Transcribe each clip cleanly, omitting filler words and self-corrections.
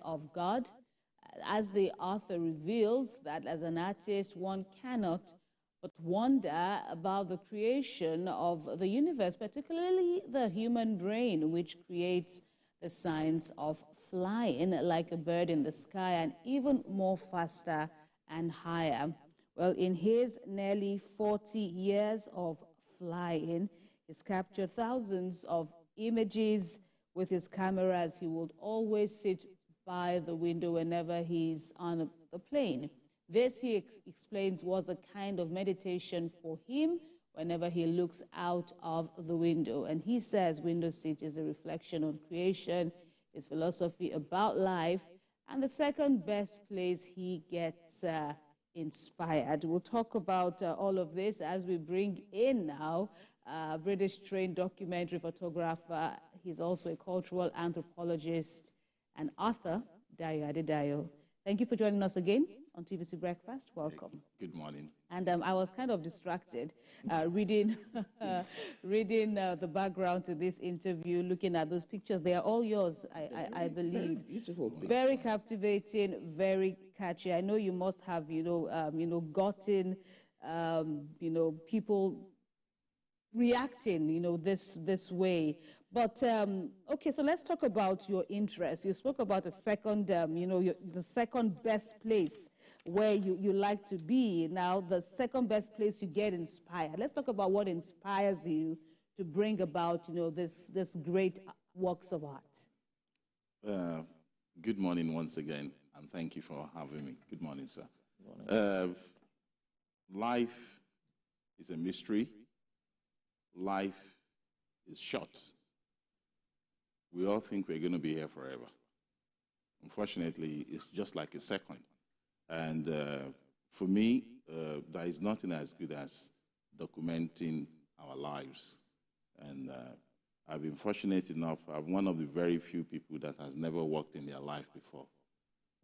of God. As the author reveals, that as an artist, one cannot but wonder about the creation of the universe, particularly the human brain, which creates the science of flying like a bird in the sky and even more faster and higher. Well, in his nearly 40 years of flying, he's captured thousands of images with his camera, as he would always sit by the window whenever he's on the plane. This, he explains, was a kind of meditation for him whenever he looks out of the window. And he says window seat is a reflection on creation, his philosophy about life, and the second best place he gets inspired. We'll talk about all of this as we bring in now British-trained documentary photographer. He's also a cultural anthropologist and author, Dayo Adedayo. Thank you for joining us again on TVC Breakfast. Welcome. Good morning. And I was kind of distracted reading the background to this interview, looking at those pictures. They are all yours, I believe. Very beautiful. Very captivating, very catchy. I know you must have, gotten, people reacting, this way. But, okay, so let's talk about your interest. You spoke about a second, the second best place where you like to be. Now, the second best place you get inspired. Let's talk about what inspires you to bring about, this great works of art. Good morning once again, and thank you for having me. Good morning, sir. Good morning. Life is a mystery. Life is short. We all think we're going to be here forever. Unfortunately, it's just like a second. And for me, there is nothing as good as documenting our lives. And I've been fortunate enough, I'm one of the very few people that has never worked in their life before.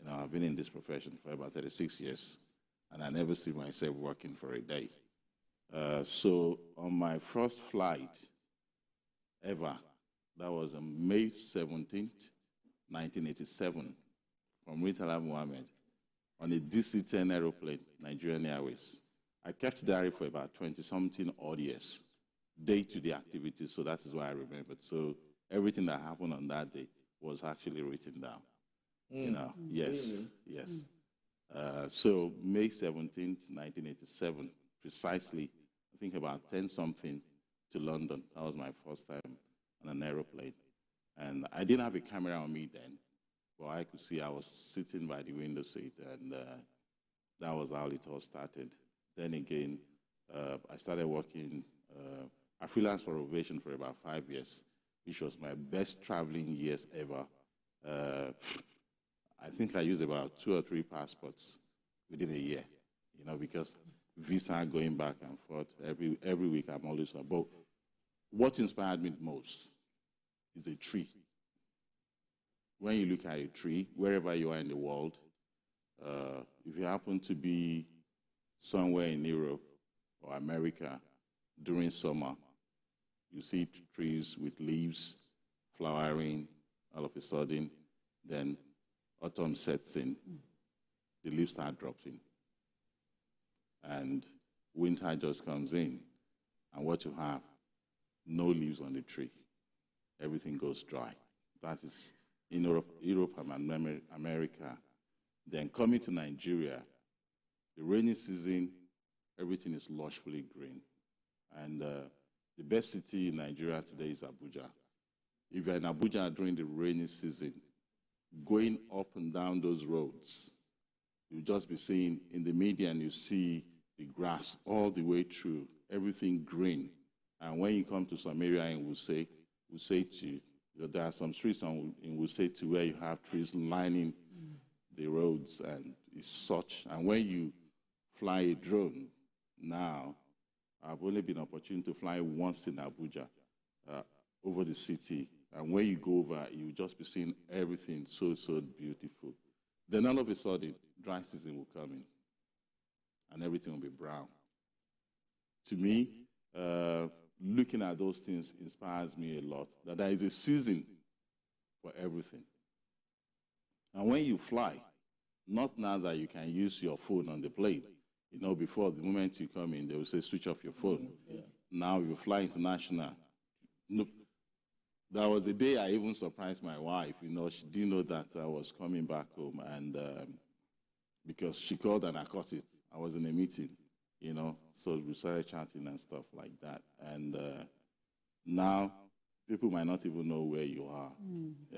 I've been in this profession for about 36 years, and I never see myself working for a day. So on my first flight ever, that was on May 17th, 1987, from Murtala Muhammad, on a DC-10 aeroplane, Nigerian Airways. I kept diary for about 20-something odd years, day-to-day activities, so that is why I remembered. So everything that happened on that day was actually written down. Yes, really? Yes. So May 17th, 1987, precisely, I think about 10-something to London. That was my first time on an aeroplane. And I didn't have a camera on me then, but I could see I was sitting by the window seat, and that was how it all started. Then again, I started working, I freelanced for Ovation for about 5 years, which was my best traveling years ever. I think I used about 2 or 3 passports within a year, because visa going back and forth. Every week I'm always on. But what inspired me most is a tree. When you look at a tree, wherever you are in the world, if you happen to be somewhere in Europe or America during summer, you see trees with leaves flowering all of a sudden, then autumn sets in, the leaves start dropping, and winter just comes in, and what you have, no leaves on the tree. Everything goes dry. That is in Europe and America. Then coming to Nigeria, the rainy season, everything is lushfully green. And the best city in Nigeria today is Abuja. If you're in Abuja during the rainy season, going up and down those roads, you'll just be seeing in the media, and you see the grass all the way through, everything green. And when you come to some area in Wuse to, there are some streets in Wuse to where you have trees lining the roads, and it's such. And when you fly a drone now, I've only been opportunity to fly once in Abuja over the city. And when you go over, you'll just be seeing everything so beautiful. Then all of a sudden, dry season will come in, and everything will be brown. To me, looking at those things inspires me a lot, that there is a season for everything. And when you fly, not now that you can use your phone on the plane. You know, before the moment you come in, they will say switch off your phone. Yeah. Now you fly international. No, there was a day I even surprised my wife. You know, she didn't know that I was coming back home, and because she called and I caught it. I was in a meeting, you know, so we started chatting and stuff like that. And now people might not even know where you are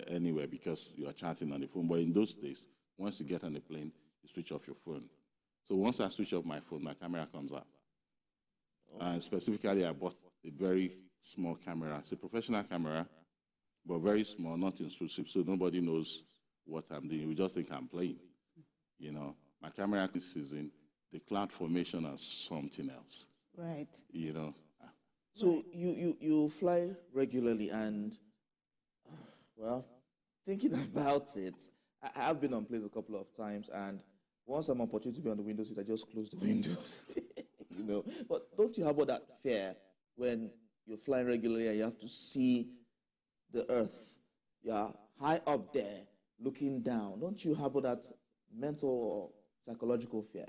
anywhere because you are chatting on the phone. But in those days, once you get on the plane, you switch off your phone. So once I switch off my phone, my camera comes up. And specifically, I bought a very small camera. It's a professional camera, but very small, not intrusive, so nobody knows what I'm doing. We just think I'm playing. You know, my camera this season, the cloud formation is something else. Right. You know. So you fly regularly, and well, thinking about it, I've been on planes a couple of times, and once I'm opportunity to be on the window seat, I just close the windows. You know, but don't you have all that fear when you're flying regularly and you have to see the earth? You're high up there, looking down. Don't you have all that mental or psychological fear?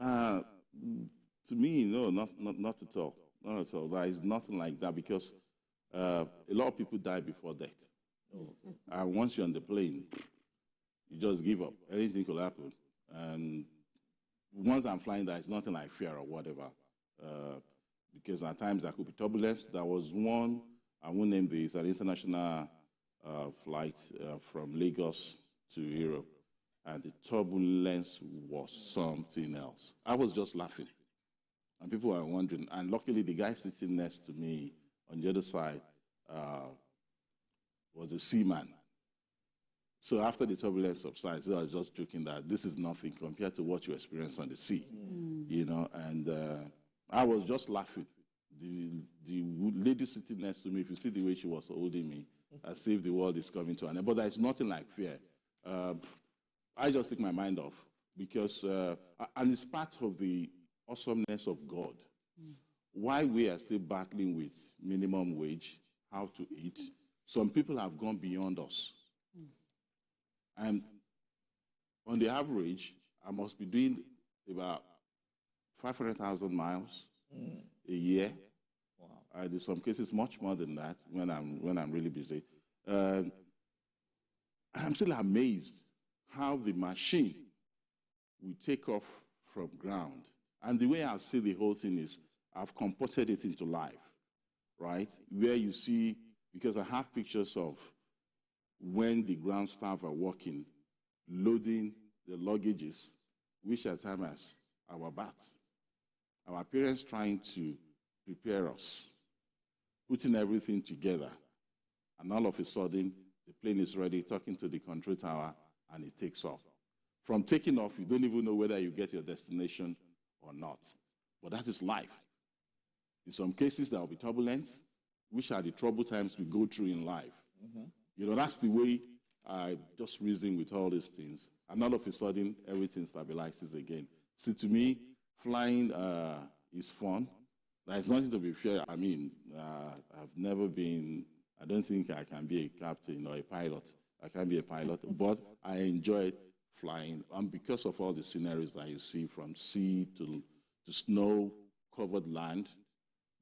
To me, no, not at all. Not at all. There is nothing like that because a lot of people die before death. Okay. And once you're on the plane, you just give up. Anything could happen. And once I'm flying, there is nothing like fear or whatever. Because at times there could be turbulence. There was one, I won't name this, an international flight from Lagos to Europe. And the turbulence was something else. I was just laughing. And people were wondering. And luckily, the guy sitting next to me on the other side was a seaman. So after the turbulence subsides, I was just joking that this is nothing compared to what you experience on the sea, you know. And I was just laughing. The lady sitting next to me, if you see the way she was holding me, as if the world is coming to an end. But there's nothing like fear. I just take my mind off because, and it's part of the awesomeness of God. Why we are still battling with minimum wage, how to eat, some people have gone beyond us. And on the average, I must be doing about 500,000 miles a year. Wow. In some cases, much more than that when I'm really busy. I'm still amazed how the machine will take off from ground. And the way I see the whole thing is I've comported it into life, right? Where you see, because I have pictures of when the ground staff are working, loading the luggages, which at times are our bats. Our parents trying to prepare us, putting everything together. And all of a sudden, the plane is ready, talking to the control tower, and it takes off. From taking off, you don't even know whether you get your destination or not. But that is life. In some cases, there will be turbulence, which are the trouble times we go through in life. You know, that's the way I just reason with all these things. And all of a sudden, everything stabilizes again. See, to me, flying is fun. There's nothing to be feared. I mean, I've never been, I don't think I can be a captain or a pilot. I can't be a pilot, but I enjoy flying. And because of all the scenarios that you see from sea to snow-covered land,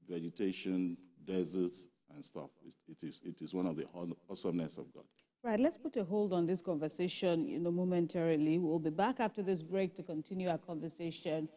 vegetation, deserts, and stuff. It is one of the awesomeness of God. Right, let's put a hold on this conversation, momentarily. We'll be back after this break to continue our conversation